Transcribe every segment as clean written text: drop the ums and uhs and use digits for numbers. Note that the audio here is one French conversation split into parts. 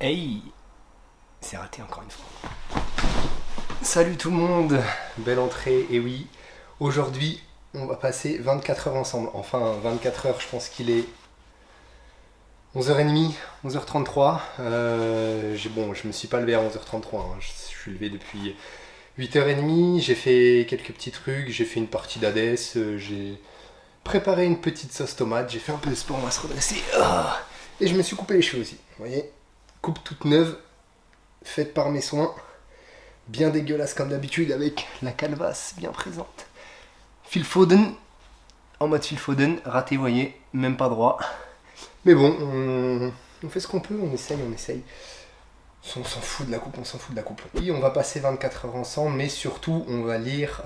Hey, c'est raté encore une fois. Salut tout le monde, belle entrée, et oui, aujourd'hui on va passer 24 heures ensemble. Enfin 24 heures, je pense qu'il est 11h30, 11h33. Bon, je me suis pas levé à 11h33, hein. Je suis levé depuis 8h30, j'ai fait quelques petits trucs, j'ai fait une partie d'Hades, j'ai préparé une petite sauce tomate, j'ai fait un peu de sport, on va se redresser. Et je me suis coupé les cheveux aussi, vous voyez, coupe toute neuve, faite par mes soins, bien dégueulasse comme d'habitude avec la calvasse bien présente. Phil Foden, en mode Phil Foden, raté, vous voyez, même pas droit. Mais bon, on fait ce qu'on peut, on essaye. On s'en fout de la coupe, Et on va passer 24 heures ensemble, mais surtout on va lire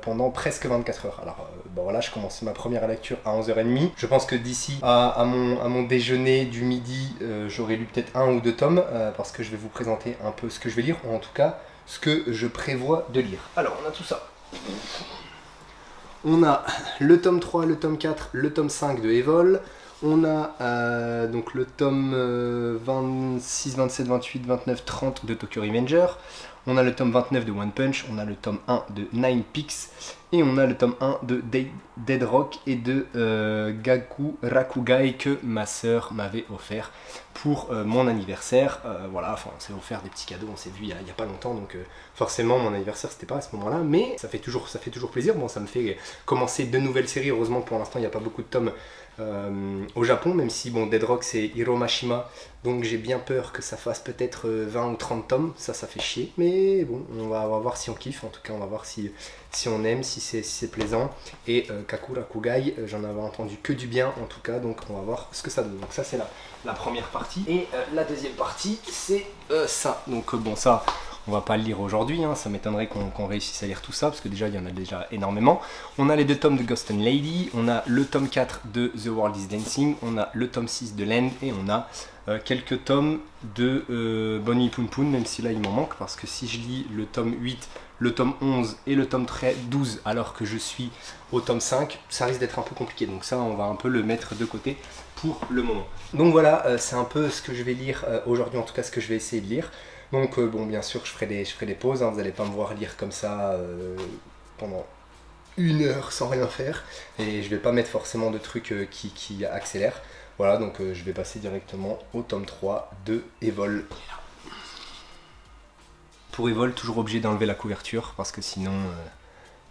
pendant presque 24 heures. Alors voilà, je commence ma première lecture à 11h30. Je pense que d'ici à mon déjeuner du midi, j'aurai lu peut-être un ou deux tomes, parce que je vais vous présenter un peu ce que je vais lire, ou en tout cas ce que je prévois de lire. Alors on a tout ça. On a le tome 3, le tome 4, le tome 5 de Evol. On a donc le tome 26, 27, 28, 29, 30 de Tokyo Revenger. On a le tome 29 de One Punch. On a le tome 1 de Nine Peaks. Et on a le tome 1 de Dead Rock et de Gaku Rakugai que ma sœur m'avait offert pour mon anniversaire. Voilà, enfin on s'est offert des petits cadeaux, on s'est vu il y a pas longtemps, donc forcément mon anniversaire c'était pas à ce moment-là, mais ça fait toujours plaisir. Bon, ça me fait commencer de nouvelles séries. Heureusement pour l'instant il n'y a pas beaucoup de tomes au Japon, même si bon, Dead Rock c'est Hiro Mashima, donc j'ai bien peur que ça fasse peut-être 20 ou 30 tomes, ça fait chier, mais bon, on va voir si on kiffe, en tout cas on va voir si on aime, si c'est plaisant. Et Gaku Rakugai, j'en avais entendu que du bien en tout cas, donc on va voir ce que ça donne. Donc ça c'est la première partie, et la deuxième partie c'est ça, donc bon, ça on va pas le lire aujourd'hui, hein. Ça m'étonnerait qu'on réussisse à lire tout ça, parce que déjà il y en a déjà énormément. On a les 2 tomes de Ghost and Lady, on a le tome 4 de The World is Dancing, on a le tome 6 de Land, et on a quelques tomes de Bonnie Poon Poon, même si là il m'en manque, parce que si je lis le tome 8, le tome 11 et le tome 12 alors que je suis au tome 5, ça risque d'être un peu compliqué, donc ça on va un peu le mettre de côté pour le moment. Donc voilà, c'est un peu ce que je vais lire aujourd'hui, en tout cas ce que je vais essayer de lire. Donc bon, bien sûr je ferai des pauses, hein. Vous n'allez pas me voir lire comme ça pendant 1 heure sans rien faire, et je vais pas mettre forcément de trucs qui accélèrent. Voilà, donc je vais passer directement au tome 3 de Evol. Pour Evol, toujours obligé d'enlever la couverture, parce que sinon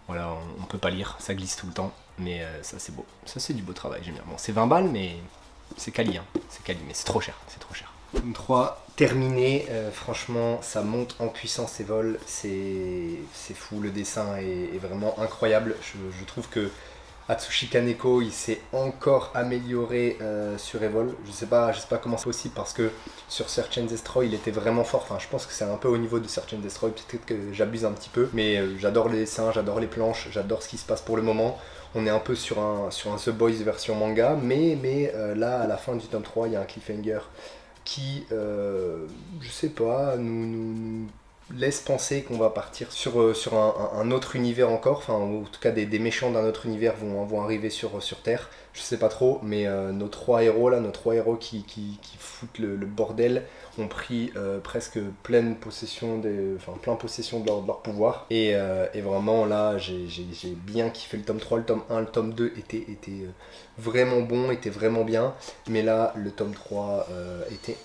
voilà, on peut pas lire, ça glisse tout le temps, mais ça c'est beau, ça c'est du beau travail, j'aime bien. Bon, c'est 20 balles, mais c'est quali, hein. C'est quali, mais c'est trop cher. Tome 3 terminé, franchement ça monte en puissance Evol, c'est fou, le dessin est vraiment incroyable. Je trouve que Atsushi Kaneko il s'est encore amélioré sur Evol. Je sais pas comment c'est possible, parce que sur Search and Destroy il était vraiment fort. Enfin, je pense que c'est un peu au niveau de Search and Destroy, peut-être que j'abuse un petit peu, mais j'adore les dessins, j'adore les planches, j'adore ce qui se passe pour le moment. On est un peu sur un The Boys version manga, mais là à la fin du tome 3 il y a un cliffhanger qui, je sais pas, nous laisse penser qu'on va partir sur un autre univers encore, enfin en tout cas des méchants d'un autre univers vont arriver sur Terre, je sais pas trop, mais nos trois héros qui foutent le bordel ont pris presque plein possession de leur pouvoir, et vraiment là j'ai bien kiffé le tome 3, le tome 1, le tome 2 était vraiment bon, était vraiment bien, mais là le tome 3 était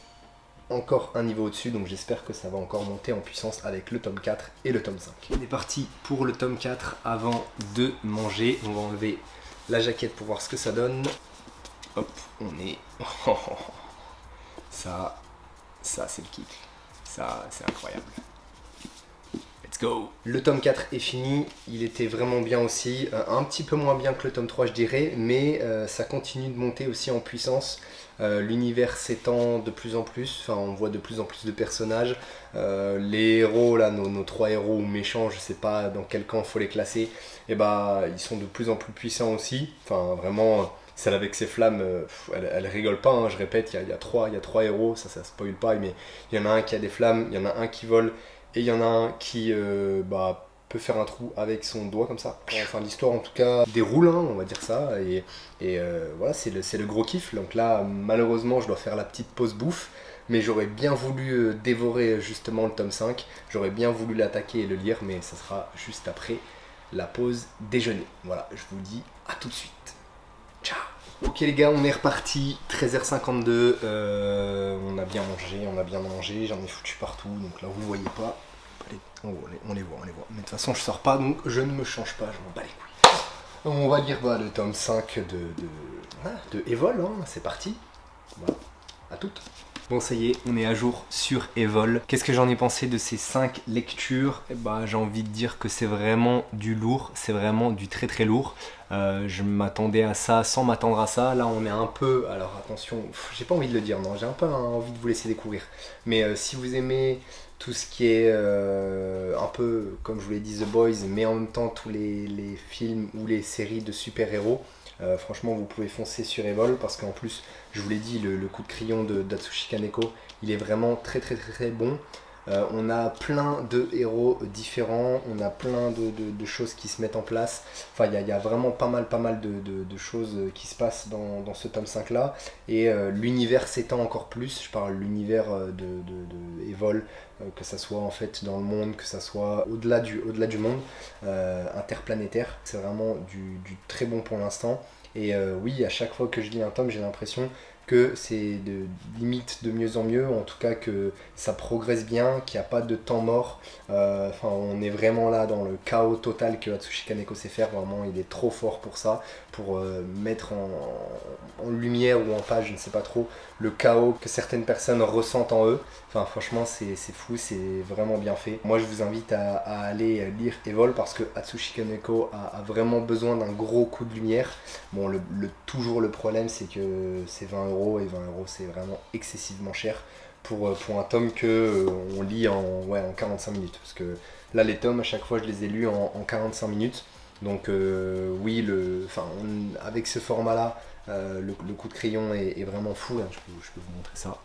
encore un niveau au-dessus, donc j'espère que ça va encore monter en puissance avec le tome 4 et le tome 5. On est parti pour le tome 4 avant de manger. On va enlever la jaquette pour voir ce que ça donne. Hop, on est... Ça c'est le kick. Ça c'est incroyable. Let's go. Le tome 4 est fini, il était vraiment bien aussi, un petit peu moins bien que le tome 3 je dirais, mais ça continue de monter aussi en puissance. L'univers s'étend de plus en plus, enfin on voit de plus en plus de personnages. Les héros là, nos 3 héros méchants, je sais pas dans quel camp faut les classer, et bah ils sont de plus en plus puissants aussi. Enfin vraiment, celle avec ses flammes, elle rigole pas, hein, je répète, il y a 3 héros, ça spoil pas, mais il y en a un qui a des flammes, il y en a un qui vole, et il y en a un qui peut faire un trou avec son doigt comme ça. Enfin l'histoire en tout cas déroule, hein, on va dire ça, et voilà, c'est le gros kiff. Donc là malheureusement je dois faire la petite pause bouffe, mais j'aurais bien voulu dévorer justement le tome 5. J'aurais bien voulu l'attaquer et le lire, mais ça sera juste après la pause déjeuner. Voilà, je vous dis à tout de suite. Ciao. Ok les gars, on est reparti, 13h52, on a bien mangé, j'en ai foutu partout, donc là vous voyez pas. Allez, on les voit. Mais de toute façon je sors pas, donc je ne me change pas, je m'en bats les couilles. Donc, on va lire le tome 5 de Evol, hein, c'est parti. Voilà, à toutes. Bon ça y est, on est à jour sur Evol. Qu'est-ce que j'en ai pensé de ces 5 lectures? J'ai envie de dire que c'est vraiment du lourd, c'est vraiment du très très lourd. Je m'attendais à ça sans m'attendre à ça. Là on est un peu, alors attention, j'ai pas envie de le dire, non, j'ai un peu envie de vous laisser découvrir. Mais si vous aimez tout ce qui est un peu, comme je vous l'ai dit, The Boys, mais en même temps tous les films ou les séries de super-héros, franchement vous pouvez foncer sur Evol parce qu'en plus je vous l'ai dit, le coup de crayon d'Atsushi Kaneko il est vraiment très très très très bon. On a plein de héros différents, on a plein de choses qui se mettent en place. Enfin il y a vraiment pas mal de choses qui se passent dans ce tome 5 là. Et l'univers s'étend encore plus, je parle de l'univers de Evol, que ça soit en fait dans le monde, que ça soit au-delà du monde, interplanétaire. C'est vraiment du très bon pour l'instant. Et oui, à chaque fois que je lis un tome, j'ai l'impression que c'est limite de mieux en mieux, en tout cas que ça progresse bien, qu'il n'y a pas de temps mort. On est vraiment là dans le chaos total que Atsushi Kaneko sait faire. Vraiment, il est trop fort pour ça, pour mettre en lumière ou en page, je ne sais pas trop, le chaos que certaines personnes ressentent en eux. Enfin, franchement, c'est fou, c'est vraiment bien fait. Moi, je vous invite à aller lire Evol parce que Atsushi Kaneko a vraiment besoin d'un gros coup de lumière. Bon, toujours le problème, c'est que c'est 20 € et 20 € c'est vraiment excessivement cher pour un tome que on lit en 45 minutes. Parce que là, les tomes, à chaque fois, je les ai lus en 45 minutes. Donc, oui, avec ce format-là, le coup de crayon est vraiment fou. Là, je peux vous montrer ça.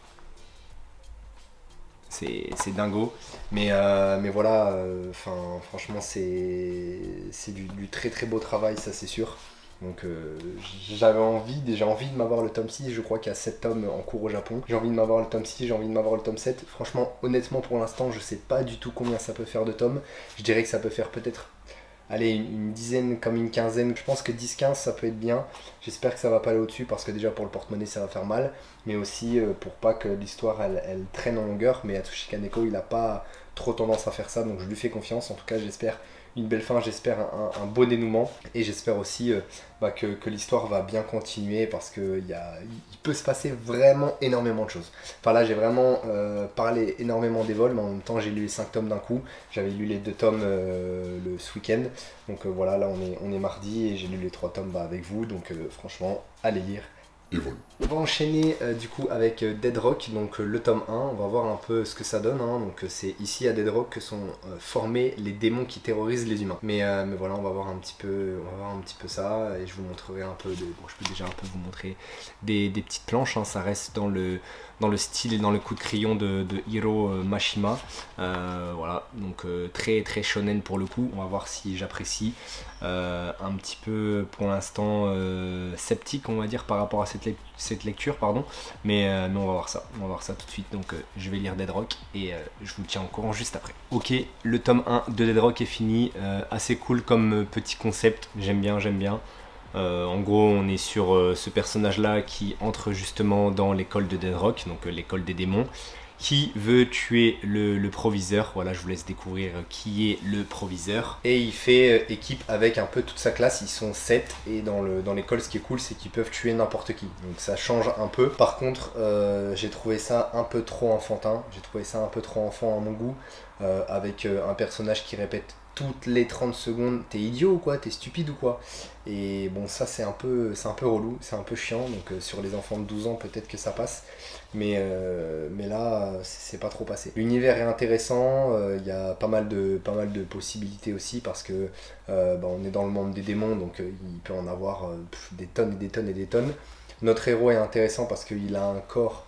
C'est dingo, mais voilà, franchement c'est du très très beau travail, ça c'est sûr. Donc j'avais déjà envie de m'avoir le tome 6, je crois qu'il y a 7 tomes en cours au Japon. J'ai envie de m'avoir le tome 6, j'ai envie de m'avoir le tome 7. Franchement, honnêtement pour l'instant, je sais pas du tout combien ça peut faire de tomes. Je dirais que ça peut faire peut-être, allez, une dizaine comme une quinzaine. Je pense que 10-15 ça peut être bien. J'espère que ça va pas aller au-dessus parce que déjà pour le porte-monnaie ça va faire mal. Mais aussi pour pas que l'histoire elle traîne en longueur. Mais Atsushi Kaneko il a pas trop tendance à faire ça, donc je lui fais confiance. En tout cas j'espère une belle fin, j'espère un beau dénouement. Et j'espère aussi que l'histoire va bien continuer parce qu'il peut se passer vraiment énormément de choses. Enfin là j'ai vraiment parlé énormément d'Evol, mais en même temps j'ai lu les 5 tomes d'un coup. J'avais lu les 2 tomes ce week-end. Donc voilà, là on est mardi et j'ai lu les 3 tomes avec vous. Donc franchement, allez lire Evol. On va enchaîner du coup avec Dead Rock, donc le tome 1, on va voir un peu ce que ça donne. Hein. Donc c'est ici à Dead Rock que sont formés les démons qui terrorisent les humains. Mais voilà, on va voir un petit peu ça et je vous montrerai un peu, je peux déjà un peu vous montrer des petites planches, hein. Ça reste dans le style et dans le coup de crayon de Hiro Mashima. Voilà, donc très très shonen pour le coup. On va voir si j'apprécie. Un petit peu pour l'instant sceptique, on va dire, par rapport à cette lecture, pardon. Mais on va voir ça tout de suite. Donc je vais lire Dead Rock et je vous tiens au courant juste après. Ok, le tome 1 de Dead Rock est fini. Assez cool comme petit concept, j'aime bien. En gros, on est sur ce personnage-là qui entre justement dans l'école de Dead Rock, donc l'école des démons, qui veut tuer le proviseur. Voilà, je vous laisse découvrir qui est le proviseur. Et il fait équipe avec un peu toute sa classe, ils sont 7, et dans l'école, ce qui est cool, c'est qu'ils peuvent tuer n'importe qui. Donc ça change un peu. Par contre, j'ai trouvé ça un peu trop enfantin, j'ai trouvé ça un peu trop enfant à mon goût, avec un personnage qui répète toutes les 30 secondes, t'es idiot ou quoi, t'es stupide ou quoi. Et bon, ça c'est un peu relou, c'est un peu chiant, donc sur les enfants de 12 ans peut-être que ça passe, mais là c'est pas trop passé. L'univers est intéressant, il y a pas mal de possibilités aussi parce que on est dans le monde des démons, donc il peut en avoir des tonnes et des tonnes et des tonnes. Notre héros est intéressant parce qu'il a un corps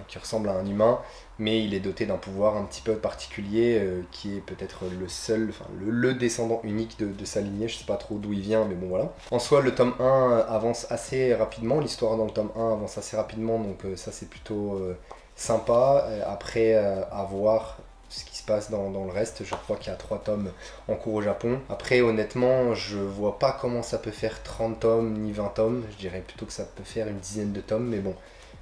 qui ressemble à un humain, mais il est doté d'un pouvoir un petit peu particulier qui est peut-être le seul, le descendant unique de sa lignée. Je sais pas trop d'où il vient, mais bon voilà. En soi, le tome 1 avance assez rapidement, l'histoire dans le tome 1 avance assez rapidement, donc ça c'est plutôt sympa. Après, à voir ce qui se passe dans le reste. Je crois qu'il y a 3 tomes en cours au Japon. Après, honnêtement, je vois pas comment ça peut faire 30 tomes ni 20 tomes. Je dirais plutôt que ça peut faire une dizaine de tomes, mais bon,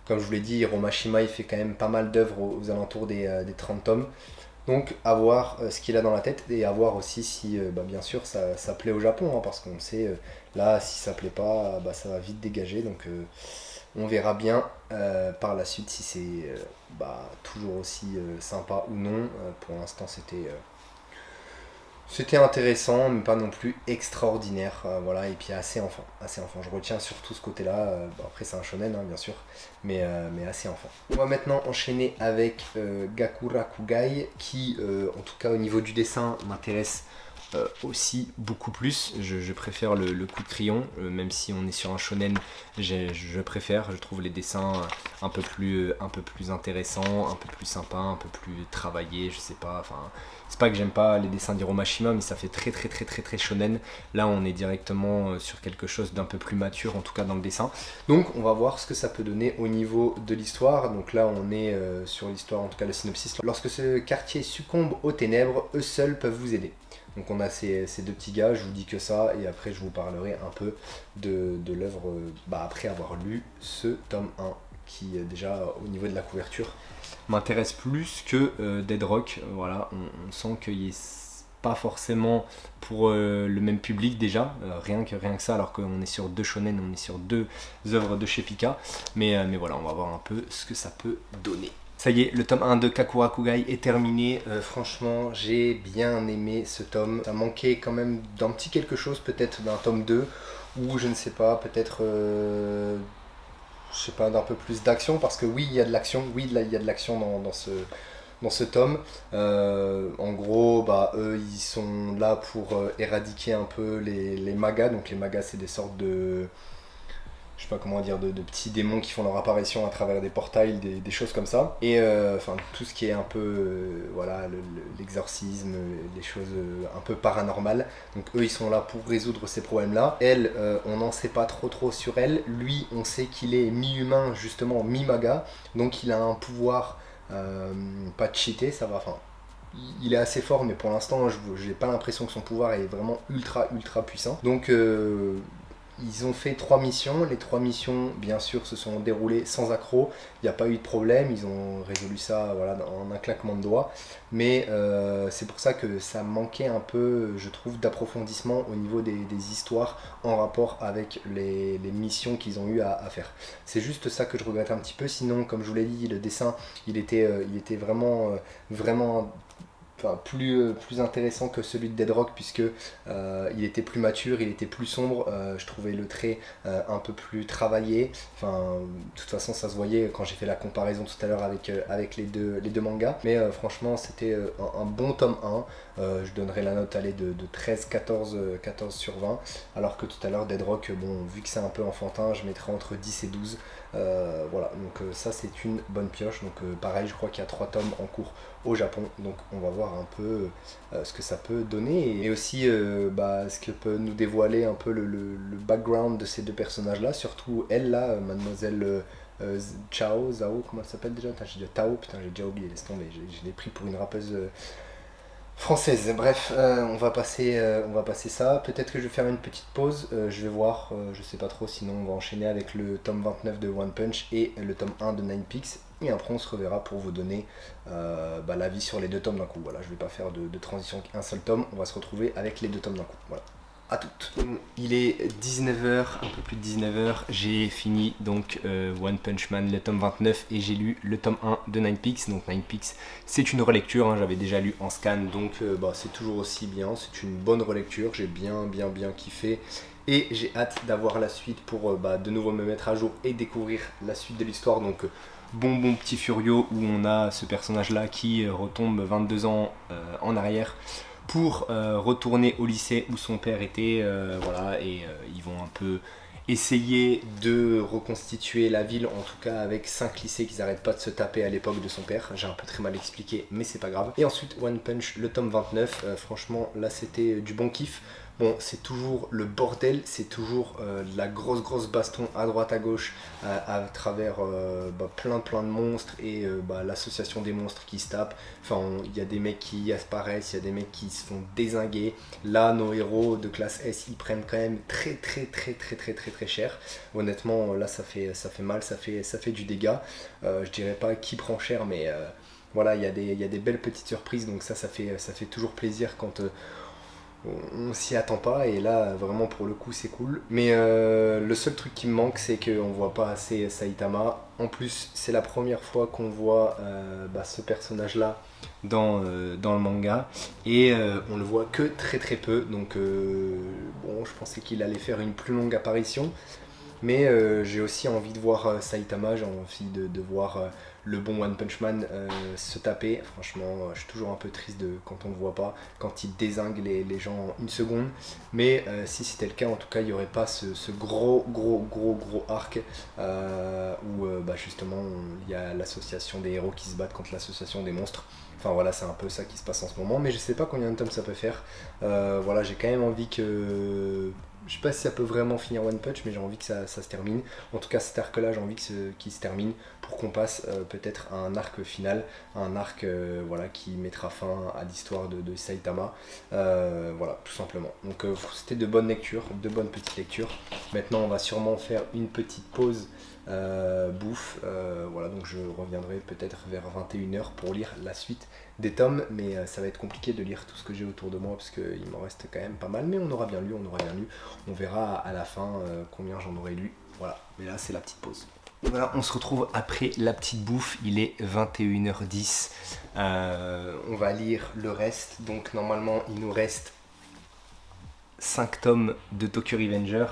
comme je vous l'ai dit, Hiro Mashima il fait quand même pas mal d'œuvres aux alentours des 30 tomes. Donc à voir ce qu'il a dans la tête et à voir aussi si bien sûr ça plaît au Japon, hein, parce qu'on sait là si ça plaît pas ça va vite dégager, donc on verra bien par la suite si c'est toujours aussi sympa ou non. Pour l'instant c'était intéressant, mais pas non plus extraordinaire. Voilà, et puis assez enfant, assez enfant. Je retiens surtout ce côté-là. Après, c'est un shonen, hein, bien sûr, mais assez enfant. On va maintenant enchaîner avec Gakurakugai, qui, en tout cas au niveau du dessin, m'intéresse aussi beaucoup plus. Je préfère le coup de crayon, même si on est sur un shonen, je préfère. Je trouve les dessins un peu plus intéressants, un peu plus sympas, un peu plus travaillés, je sais pas, enfin... C'est pas que j'aime pas les dessins d'Hiro Mashima, mais ça fait très shonen. Là, on est directement sur quelque chose d'un peu plus mature, en tout cas dans le dessin. Donc, on va voir ce que ça peut donner au niveau de l'histoire. Donc là, on est sur l'histoire, en tout cas le synopsis. Lorsque ce quartier succombe aux ténèbres, eux seuls peuvent vous aider. Donc on a ces 2 petits gars, je vous dis que ça, et après je vous parlerai un peu de l'œuvre après avoir lu ce tome 1, qui déjà au niveau de la couverture m'intéresse plus que Dead Rock. Voilà, on sent qu'il est pas forcément pour le même public déjà, rien que ça, alors qu'on est sur 2 shonen, on est sur 2 œuvres de chez Pika, mais voilà, on va voir un peu ce que ça peut donner. Ça y est, le tome 1 de Gakurakugai est terminé. Franchement, j'ai bien aimé ce tome. Ça manquait quand même d'un petit quelque chose, peut-être d'un tome 2, ou je ne sais pas, peut-être je sais pas, d'un peu plus d'action, parce que oui, il y a de l'action, oui, il y a de l'action dans ce tome. En gros, eux, ils sont là pour éradiquer un peu les magas. Donc les magas, c'est des sortes de... Je sais pas comment dire, de petits démons qui font leur apparition à travers des portails, des choses comme ça. Et tout ce qui est un peu, l'exorcisme, les choses un peu paranormales. Donc eux, ils sont là pour résoudre ces problèmes-là. Elle, on n'en sait pas trop sur elle. Lui, on sait qu'il est mi-humain, justement, mi-maga. Donc il a un pouvoir, pas cheaté, ça va, enfin... Il est assez fort, mais pour l'instant, j'ai pas l'impression que son pouvoir est vraiment ultra puissant. Donc... ils ont fait 3 missions, les 3 missions bien sûr se sont déroulées sans accroc, il n'y a pas eu de problème, ils ont résolu ça en un claquement de doigts, mais c'est pour ça que ça manquait un peu, je trouve, d'approfondissement au niveau des histoires en rapport avec les missions qu'ils ont eu à faire. C'est juste ça que je regrette un petit peu, sinon comme je vous l'ai dit, le dessin il était vraiment plus intéressant que celui de Dead Rock, puisque il était plus mature, il était plus sombre. Je trouvais le trait un peu plus travaillé. De toute façon, ça se voyait quand j'ai fait la comparaison tout à l'heure avec les deux mangas. Mais franchement, c'était un bon tome 1. Je donnerais la note de 13, 14 sur 20. Alors que tout à l'heure, Dead Rock, vu que c'est un peu enfantin, je mettrais entre 10 et 12. Voilà, donc ça c'est une bonne pioche. Donc pareil, je crois qu'il y a 3 tomes en cours au Japon, donc on va voir un peu ce que ça peut donner, et aussi ce que peut nous dévoiler un peu le background de ces 2 personnages là, surtout elle là, mademoiselle Zhao, comment elle s'appelle déjà? J'ai dit Tao, putain j'ai déjà oublié, laisse tomber, je l'ai pris pour une rappeuse française. Bref, on va passer ça. Peut-être que je vais faire une petite pause, je vais voir, je sais pas trop, sinon on va enchaîner avec le tome 29 de One Punch et le tome 1 de Nine Peaks. Et après on se reverra pour vous donner l'avis sur les 2 tomes d'un coup. Voilà, je vais pas faire de transition avec un seul tome, on va se retrouver avec les 2 tomes d'un coup. Voilà. À toutes. Il est 19h, un peu plus de 19h, j'ai fini donc One Punch Man, le tome 29, et j'ai lu le tome 1 de Nine Peaks. Donc Nine Peaks, c'est une relecture, hein, j'avais déjà lu en scan, donc c'est toujours aussi bien, c'est une bonne relecture, j'ai bien kiffé. Et j'ai hâte d'avoir la suite pour de nouveau me mettre à jour et découvrir la suite de l'histoire. Donc bon petit Furio, où on a ce personnage là qui retombe 22 ans en arrière pour retourner au lycée où son père était, et ils vont un peu essayer de reconstituer la ville, en tout cas avec 5 lycées qu'ils n'arrêtent pas de se taper à l'époque de son père. J'ai un peu très mal expliqué, mais c'est pas grave. Et ensuite One Punch, le tome 29, franchement là c'était du bon kiff. Bon, c'est toujours le bordel, c'est toujours de la grosse baston à droite à gauche à travers plein de monstres et l'association des monstres qui se tapent. Enfin, il y a des mecs qui apparaissent, il y a des mecs qui se font dézinguer. Là, nos héros de classe S, ils prennent quand même très cher. Honnêtement, là, ça fait mal, ça fait du dégât. Je dirais pas qui prend cher, mais voilà, il y a des belles petites surprises, donc ça fait toujours plaisir quand on s'y attend pas, et là vraiment pour le coup c'est cool. Mais le seul truc qui me manque, c'est qu'on voit pas assez Saitama. En plus c'est la première fois qu'on voit ce personnage là dans le manga, et on le voit que très peu, donc bon, je pensais qu'il allait faire une plus longue apparition. Mais j'ai aussi envie de voir Saitama, j'ai envie de voir le bon One Punch Man se taper. Franchement, je suis toujours un peu triste quand on ne le voit pas, quand il dézingue les gens en une seconde. Mais si c'était le cas, en tout cas, il n'y aurait pas ce gros arc où justement il y a l'association des héros qui se battent contre l'association des monstres. Enfin voilà, c'est un peu ça qui se passe en ce moment, mais je sais pas combien de tomes ça peut faire. Voilà, j'ai quand même envie que... Je sais pas si ça peut vraiment finir One Punch, mais j'ai envie que ça se termine. En tout cas, cet arc-là, j'ai envie qu'il se termine pour qu'on passe peut-être à un arc final, un arc qui mettra fin à l'histoire de Saitama. Voilà, tout simplement. Donc c'était de bonnes lectures, de bonnes petites lectures. Maintenant, on va sûrement faire une petite pause bouffe. Voilà, donc je reviendrai peut-être vers 21h pour lire la suite des tomes, mais ça va être compliqué de lire tout ce que j'ai autour de moi parce qu'il m'en reste quand même pas mal, mais on aura bien lu, on verra à la fin combien j'en aurai lu. Voilà, mais là c'est la petite pause. Voilà, on se retrouve après la petite bouffe, il est 21h10, on va lire le reste. Donc normalement il nous reste 5 tomes de Tokyo Revenger,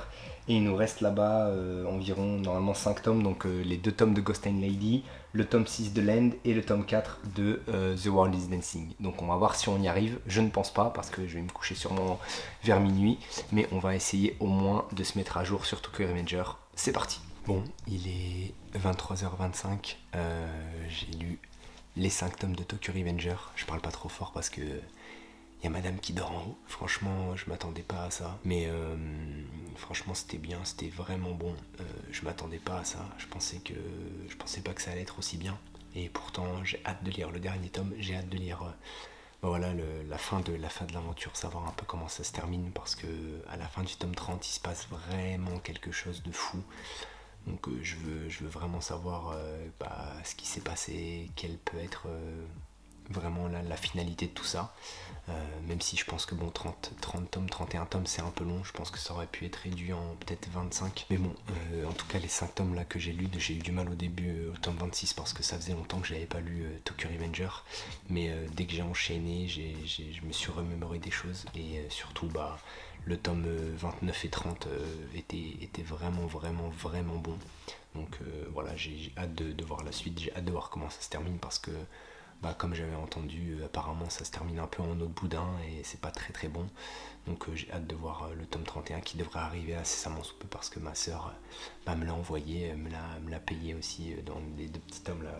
et il nous reste là-bas environ normalement 5 tomes, donc les 2 tomes de Ghost and Lady, le tome 6 de Land et le tome 4 de The World is Dancing. Donc on va voir si on y arrive. Je ne pense pas parce que je vais me coucher sûrement vers minuit, mais on va essayer au moins de se mettre à jour sur Tokyo Revenger. C'est parti. Bon, il est 23h25, j'ai lu les 5 tomes de Tokyo Revenger. Je parle pas trop fort parce que il y a madame qui dort en haut. Franchement, je m'attendais pas à ça. Mais franchement, c'était bien, c'était vraiment bon. Je m'attendais pas à ça. Je pensais pas que ça allait être aussi bien. Et pourtant, j'ai hâte de lire le dernier tome. J'ai hâte de lire la fin de l'aventure, savoir un peu comment ça se termine. Parce que à la fin du tome 30, il se passe vraiment quelque chose de fou. Donc je veux vraiment savoir ce qui s'est passé, quelle peut être vraiment la finalité de tout ça. Même si je pense que bon, 30 tomes, 31 tomes, c'est un peu long. Je pense que ça aurait pu être réduit en peut-être 25. Mais bon, en tout cas, les 5 tomes là que j'ai lus, j'ai eu du mal au début au tome 26 parce que ça faisait longtemps que j'avais pas lu Tokyo Revenger. Mais dès que j'ai enchaîné, je me suis remémoré des choses. Et surtout, le tome 29 et 30 était vraiment bon. Donc voilà, j'ai hâte de voir la suite. J'ai hâte de voir comment ça se termine parce que comme j'avais entendu, apparemment ça se termine un peu en eau de boudin et c'est pas très bon. Donc j'ai hâte de voir le tome 31 qui devrait arriver incessamment sous peu parce que ma soeur me l'a envoyé, me l'a payé aussi dans les 2 petits tomes là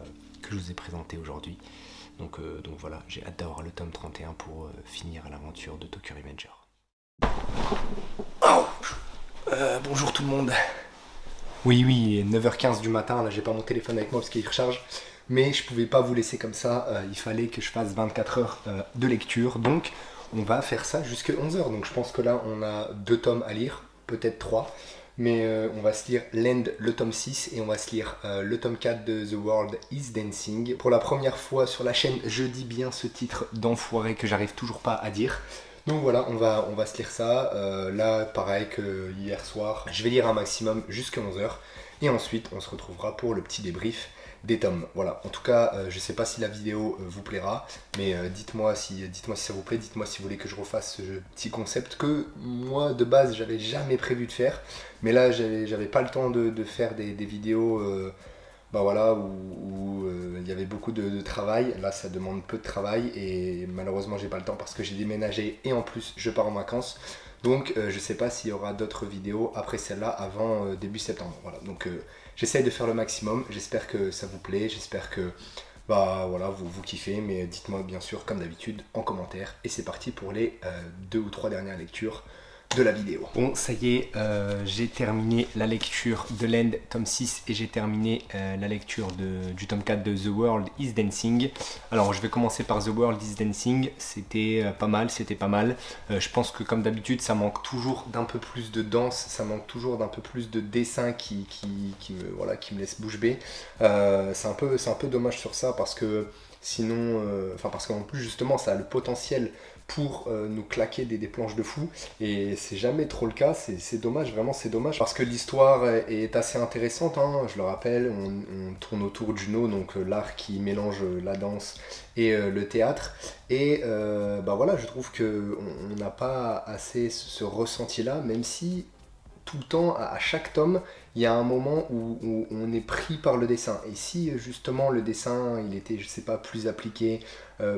que je vous ai présentés aujourd'hui. Donc voilà, j'ai hâte d'avoir le tome 31 pour finir l'aventure de Tokyo Revenger. Bonjour tout le monde. Oui, 9h15 du matin, là j'ai pas mon téléphone avec moi parce qu'il recharge. Mais je pouvais pas vous laisser comme ça, il fallait que je fasse 24 heures de lecture. Donc on va faire ça jusqu'à 11h. Donc je pense que là on a 2 tomes à lire, peut-être 3. Mais on va se lire Land, le tome 6, et on va se lire le tome 4 de The World is Dancing. Pour la première fois sur la chaîne, je dis bien ce titre d'enfoiré que j'arrive toujours pas à dire. Donc voilà, on va se lire ça. Là, pareil que hier soir, je vais lire un maximum jusqu'à 11h. Et ensuite, on se retrouvera pour le petit débrief des tomes. Voilà, en tout cas, je sais pas si la vidéo vous plaira, mais dites-moi si ça vous plaît, dites-moi si vous voulez que je refasse ce petit concept que moi, de base, j'avais jamais prévu de faire. Mais là, j'avais pas le temps de faire des vidéos où il y avait beaucoup de travail. Là ça demande peu de travail et malheureusement j'ai pas le temps parce que j'ai déménagé et en plus je pars en vacances. Donc je sais pas s'il y aura d'autres vidéos après celle-là avant début septembre. Voilà, donc j'essaye de faire le maximum, j'espère que ça vous plaît, j'espère que bah voilà, vous kiffez, mais dites-moi bien sûr comme d'habitude en commentaire. Et c'est parti pour les 2 ou 3 dernières lectures de la vidéo. Bon, ça y est, j'ai terminé la lecture de l'End tome 6 et j'ai terminé la lecture du tome 4 de The World is Dancing. Alors je vais commencer par The World is Dancing, c'était pas mal, je pense que comme d'habitude ça manque toujours d'un peu plus de danse, ça manque toujours d'un peu plus de dessin qui me laisse bouche bée. C'est un peu dommage sur ça parce que sinon, parce qu'en plus justement ça a le potentiel pour nous claquer des planches de fou, et c'est jamais trop le cas. C'est dommage, vraiment c'est dommage, parce que l'histoire est assez intéressante, hein. Je le rappelle, on tourne autour du Juno, donc l'art qui mélange la danse et le théâtre, et bah voilà, je trouve qu'on n'a pas assez ce ressenti là, même si tout le temps, à chaque tome, il y a un moment où on est pris par le dessin. Et si justement le dessin, il était, je sais pas, plus appliqué,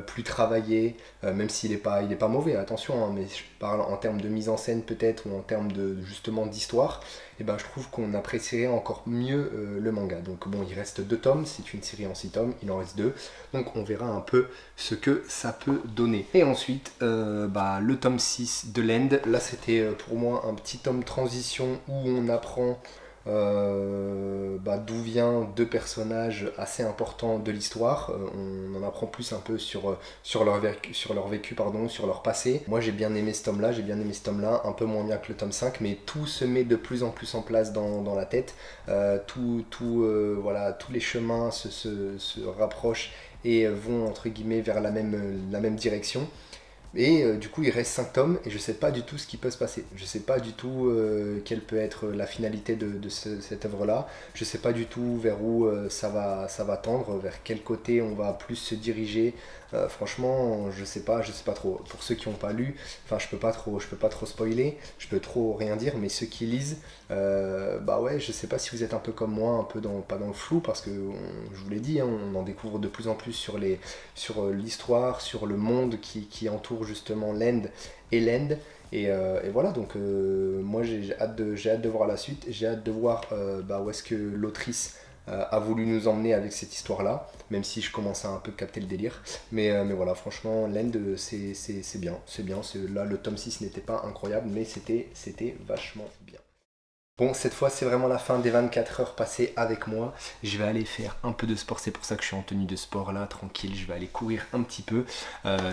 plus travaillé, même s'il n'est pas mauvais, attention, hein, mais je parle en termes de mise en scène peut-être, ou en termes de justement d'histoire, et ben je trouve qu'on apprécierait encore mieux le manga. Donc bon, il reste 2 tomes, c'est une série en 6 tomes, il en reste 2, donc on verra un peu ce que ça peut donner. Et ensuite, le tome 6 de l'End, là c'était pour moi un petit tome transition où on apprend d'où vient 2 personnages assez importants de l'histoire. On en apprend plus un peu sur leur vécu, sur leur passé. Moi j'ai bien aimé ce tome là, un peu moins bien que le tome 5, mais tout se met de plus en plus en place dans la tête. Tous les chemins se rapprochent et vont entre guillemets vers la même direction. Et du coup il reste 5 tomes et je sais pas du tout ce qui peut se passer. Je sais pas du tout quelle peut être la finalité de cette œuvre là. Je sais pas du tout vers où ça va tendre, vers quel côté on va plus se diriger. Franchement je sais pas trop. Pour ceux qui n'ont pas lu, je peux pas trop spoiler, je peux trop rien dire, mais ceux qui lisent, je sais pas si vous êtes un peu comme moi, un peu pas dans le flou, parce que je vous l'ai dit, hein, on en découvre de plus en plus sur l'histoire, sur le monde qui entoure justement l'End et l'End. Et voilà, donc moi j'ai hâte de voir la suite, j'ai hâte de voir où est-ce que l'autrice a voulu nous emmener avec cette histoire là, même si je commence à un peu capter le délire, mais voilà, franchement l'End c'est bien, là le tome 6 n'était pas incroyable, mais c'était vachement bien. Bon, cette fois, c'est vraiment la fin des 24 heures passées avec moi. Je vais aller faire un peu de sport, c'est pour ça que je suis en tenue de sport là, tranquille. Je vais aller courir un petit peu.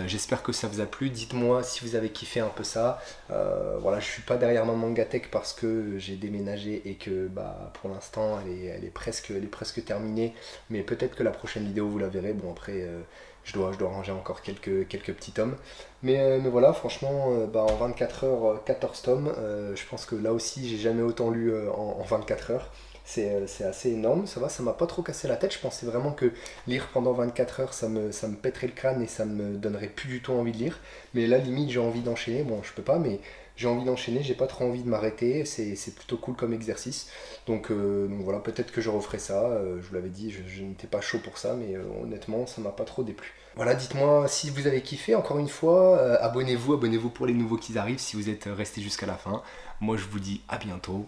J'espère que ça vous a plu. Dites-moi si vous avez kiffé un peu ça. Voilà, je suis pas derrière ma mangatech parce que j'ai déménagé et que pour l'instant, elle est presque terminée. Mais peut-être que la prochaine vidéo, vous la verrez. Bon, après, je dois ranger encore quelques petits tomes. Mais voilà, franchement, en 24 heures, 14 tomes, je pense que là aussi, j'ai jamais autant lu en 24 heures. C'est assez énorme, ça va, ça m'a pas trop cassé la tête. Je pensais vraiment que lire pendant 24 heures, ça me pèterait le crâne et ça me donnerait plus du tout envie de lire. Mais là, limite, j'ai envie d'enchaîner. Bon, je peux pas, mais j'ai envie d'enchaîner, j'ai pas trop envie de m'arrêter. C'est plutôt cool comme exercice. Donc voilà, peut-être que je referai ça. Je vous l'avais dit, je n'étais pas chaud pour ça, mais honnêtement, ça m'a pas trop déplu. Voilà, dites-moi si vous avez kiffé, encore une fois, abonnez-vous pour les nouveaux qui arrivent si vous êtes restés jusqu'à la fin. Moi je vous dis à bientôt